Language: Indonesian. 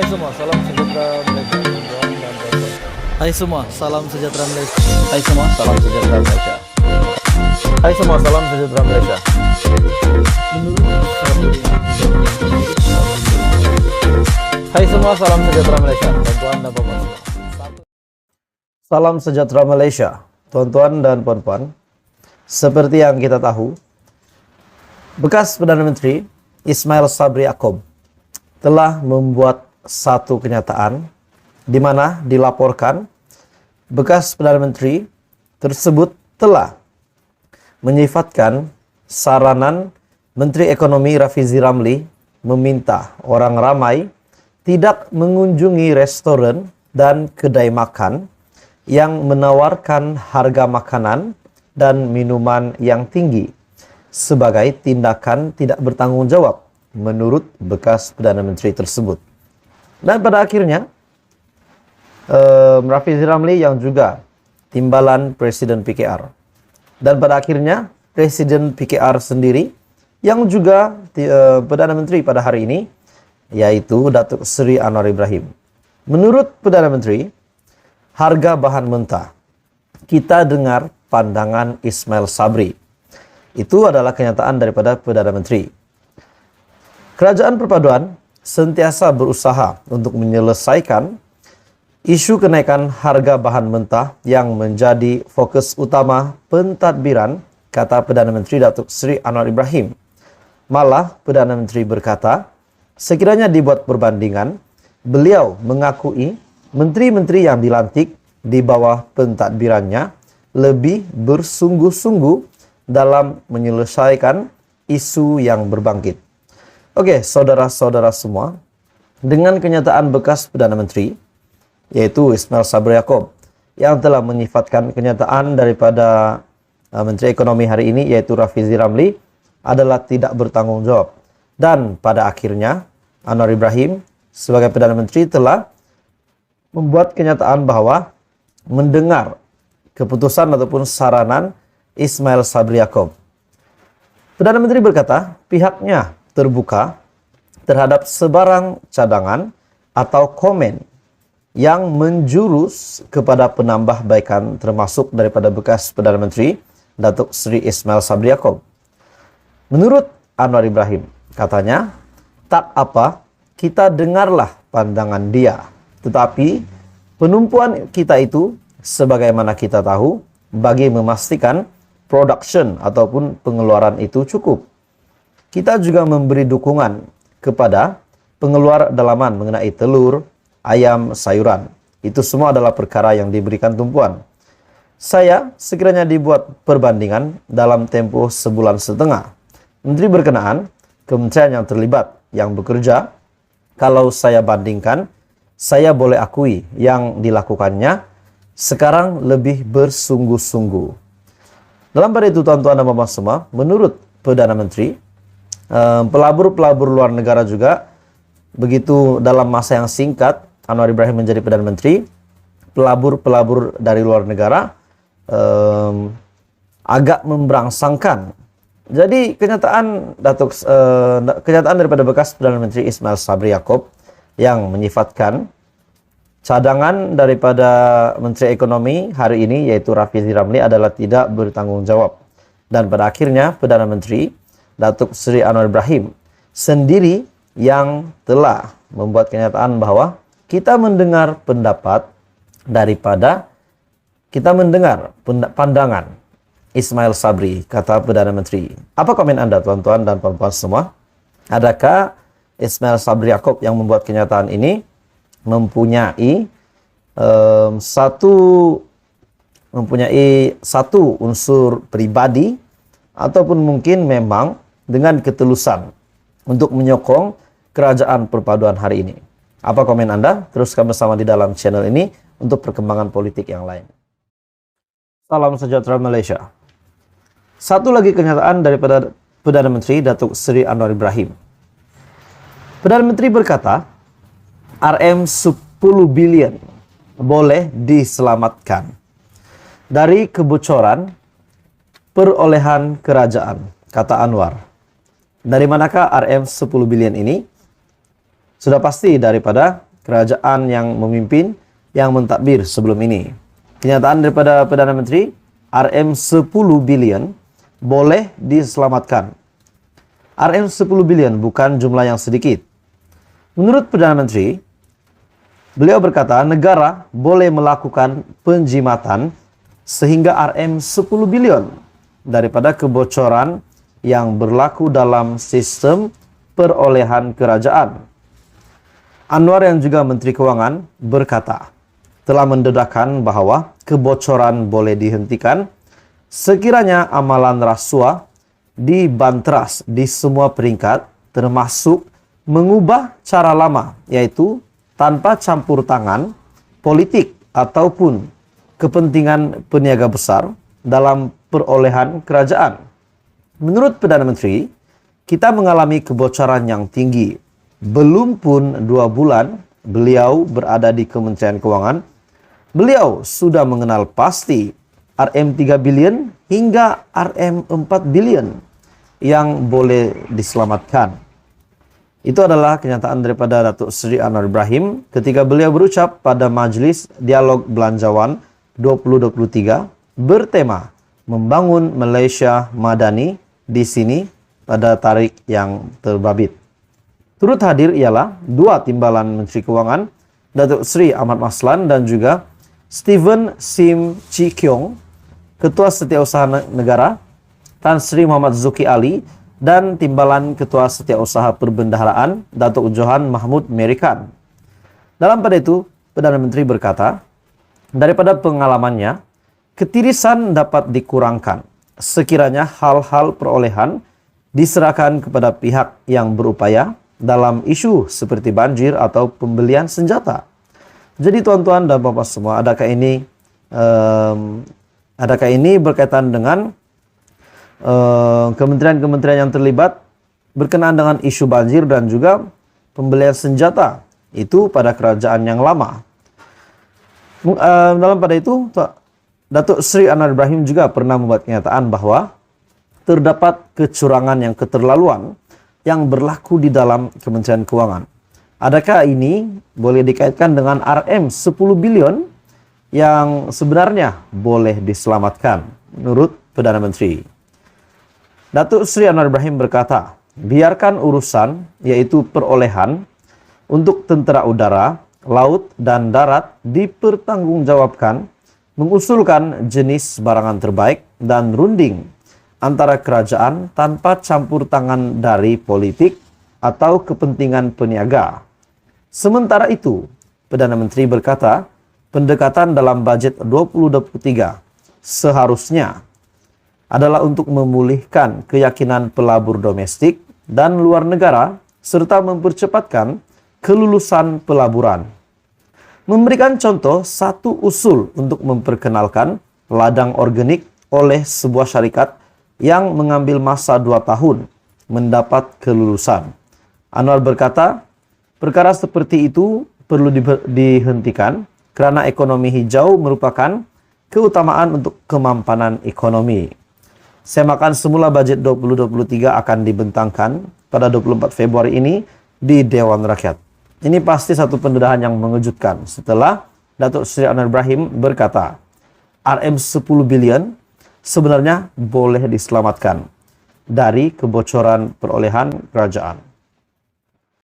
semua, salam sejahtera Malaysia. Hai semua, salam sejahtera Malaysia. Hai semua, salam sejahtera Malaysia. Hai semua, salam sejahtera Malaysia. Hai semua, salam sejahtera Malaysia. Tuan-tuan dan puan-puan. Salam sejahtera Malaysia, tuan-tuan dan puan-puan. Seperti yang kita tahu, bekas Perdana Menteri Ismail Sabri Yaakob telah membuat satu kenyataan di mana dilaporkan bekas Perdana Menteri tersebut telah menyifatkan saranan Menteri Ekonomi Rafizi Ramli meminta orang ramai tidak mengunjungi restoran dan kedai makan yang menawarkan harga makanan dan minuman yang tinggi sebagai tindakan tidak bertanggung jawab menurut bekas Perdana Menteri tersebut. Dan pada akhirnya Rafizi Ramli yang juga timbalan Presiden PKR. Dan pada akhirnya Presiden PKR sendiri yang juga Perdana Menteri pada hari ini, yaitu Datuk Seri Anwar Ibrahim. Menurut Perdana Menteri, harga bahan mentah, kita dengar pandangan Ismail Sabri. Itu adalah kenyataan daripada Perdana Menteri. Kerajaan Perpaduan sentiasa berusaha untuk menyelesaikan isu kenaikan harga bahan mentah yang menjadi fokus utama pentadbiran, kata Perdana Menteri Datuk Seri Anwar Ibrahim. Malah Perdana Menteri berkata, sekiranya dibuat perbandingan, beliau mengakui menteri-menteri yang dilantik di bawah pentadbirannya lebih bersungguh-sungguh dalam menyelesaikan isu yang berbangkit. Oke, saudara-saudara semua, dengan kenyataan bekas Perdana Menteri, yaitu Ismail Sabri Yaakob, yang telah menyifatkan kenyataan daripada Menteri Ekonomi hari ini, yaitu Rafizi Ramli, adalah tidak bertanggung jawab. Dan pada akhirnya, Anwar Ibrahim sebagai Perdana Menteri telah membuat kenyataan bahwa mendengar keputusan ataupun saranan Ismail Sabri Yaakob. Perdana Menteri berkata, pihaknya terbuka terhadap sebarang cadangan atau komen yang menjurus kepada penambahbaikan termasuk daripada bekas Perdana Menteri Datuk Seri Ismail Sabri Yaakob. Menurut Anwar Ibrahim, katanya, tak apa, kita dengarlah pandangan dia. Tetapi penumpuan kita itu, sebagaimana kita tahu, bagi memastikan production ataupun pengeluaran itu cukup. Kita juga memberi dukungan kepada pengeluar dalaman mengenai telur, ayam, sayuran. Itu semua adalah perkara yang diberikan tumpuan. Saya sekiranya dibuat perbandingan dalam tempoh sebulan setengah. Menteri berkenaan, kementerian yang terlibat, yang bekerja, kalau saya bandingkan, saya boleh akui yang dilakukannya sekarang lebih bersungguh-sungguh. Dalam pada itu, tuan-tuan dan puan-puan semua, menurut Perdana Menteri, pelabur-pelabur luar negara juga, begitu dalam masa yang singkat, Anwar Ibrahim menjadi Perdana Menteri, pelabur-pelabur dari luar negara agak memberangsangkan. Jadi kenyataan daripada bekas Perdana Menteri Ismail Sabri Yaakob yang menyifatkan cadangan daripada Menteri Ekonomi hari ini, yaitu Rafizi Ramli, adalah tidak bertanggung jawab. Dan pada akhirnya Perdana Menteri Datuk Seri Anwar Ibrahim sendiri yang telah membuat kenyataan bahwa kita mendengar pendapat daripada, kita mendengar pandangan Ismail Sabri, kata Perdana Menteri. Apa komen Anda, tuan-tuan dan puan-puan semua? Adakah Ismail Sabri Yaakob yang membuat kenyataan ini mempunyai satu unsur pribadi ataupun mungkin memang dengan ketulusan untuk menyokong kerajaan perpaduan hari ini? Apa komen Anda? Teruskan bersama di dalam channel ini untuk perkembangan politik yang lain. Salam sejahtera Malaysia. Satu lagi kenyataan daripada Perdana Menteri Datuk Seri Anwar Ibrahim. Perdana Menteri berkata, RM10 bilion boleh diselamatkan dari kebocoran perolehan kerajaan, kata Anwar. Dari manakah RM10 bilion ini? Sudah pasti daripada kerajaan yang memimpin yang mentadbir sebelum ini. Kenyataan daripada Perdana Menteri, RM10 bilion boleh diselamatkan. RM10 bilion bukan jumlah yang sedikit. Menurut Perdana Menteri, beliau berkata negara boleh melakukan penjimatan sehingga RM10 bilion daripada kebocoran yang berlaku dalam sistem perolehan kerajaan. Anwar yang juga Menteri Kewangan berkata, telah mendedahkan bahawa kebocoran boleh dihentikan sekiranya amalan rasuah dibanteras di semua peringkat, termasuk mengubah cara lama, yaitu tanpa campur tangan politik ataupun kepentingan peniaga besar dalam perolehan kerajaan. Menurut Perdana Menteri, kita mengalami kebocoran yang tinggi. Belum pun 2 bulan beliau berada di Kementerian Kewangan, beliau sudah mengenal pasti RM3 bilion hingga RM4 bilion yang boleh diselamatkan. Itu adalah kenyataan daripada Datuk Seri Anwar Ibrahim ketika beliau berucap pada Majlis Dialog Belanjawan 2023 bertema Membangun Malaysia Madani di sini pada tarikh yang terbabit. Turut hadir ialah 2 timbalan Menteri Kewangan, Datuk Seri Ahmad Maslan dan juga Stephen Sim Chi Kiong, Ketua Setiausaha Negara, Tan Sri Muhammad Zuki Ali, dan Timbalan Ketua Setiausaha Perbendaharaan, Datuk Johan Mahmud Merikan. Dalam pada itu, Perdana Menteri berkata, daripada pengalamannya, ketirisan dapat dikurangkan sekiranya hal-hal perolehan diserahkan kepada pihak yang berupaya dalam isu seperti banjir atau pembelian senjata. Jadi tuan-tuan dan bapak semua, adakah ini berkaitan dengan kementerian-kementerian yang terlibat berkenaan dengan isu banjir dan juga pembelian senjata itu pada kerajaan yang lama. Dalam pada itu, Datuk Seri Anwar Ibrahim juga pernah membuat kenyataan bahwa terdapat kecurangan yang keterlaluan yang berlaku di dalam Kementerian Kewangan. Adakah ini boleh dikaitkan dengan RM10 bilion yang sebenarnya boleh diselamatkan menurut Perdana Menteri? Datuk Seri Anwar Ibrahim berkata, biarkan urusan yaitu perolehan untuk tentera udara, laut dan darat dipertanggungjawabkan, mengusulkan jenis barangan terbaik dan runding antara kerajaan tanpa campur tangan dari politik atau kepentingan peniaga. Sementara itu, Perdana Menteri berkata, pendekatan dalam bajet 2023 seharusnya adalah untuk memulihkan keyakinan pelabur domestik dan luar negara serta mempercepatkan kelulusan pelaburan. Memberikan contoh satu usul untuk memperkenalkan ladang organik oleh sebuah syarikat yang mengambil masa 2 tahun mendapat kelulusan. Anwar berkata, perkara seperti itu perlu dihentikan kerana ekonomi hijau merupakan keutamaan untuk kemampanan ekonomi. Semakan semula bajet 2023 akan dibentangkan pada 24 Februari ini di Dewan Rakyat. Ini pasti satu pendedahan yang mengejutkan setelah Datuk Seri Anwar Ibrahim berkata, RM10 bilion sebenarnya boleh diselamatkan dari kebocoran perolehan kerajaan.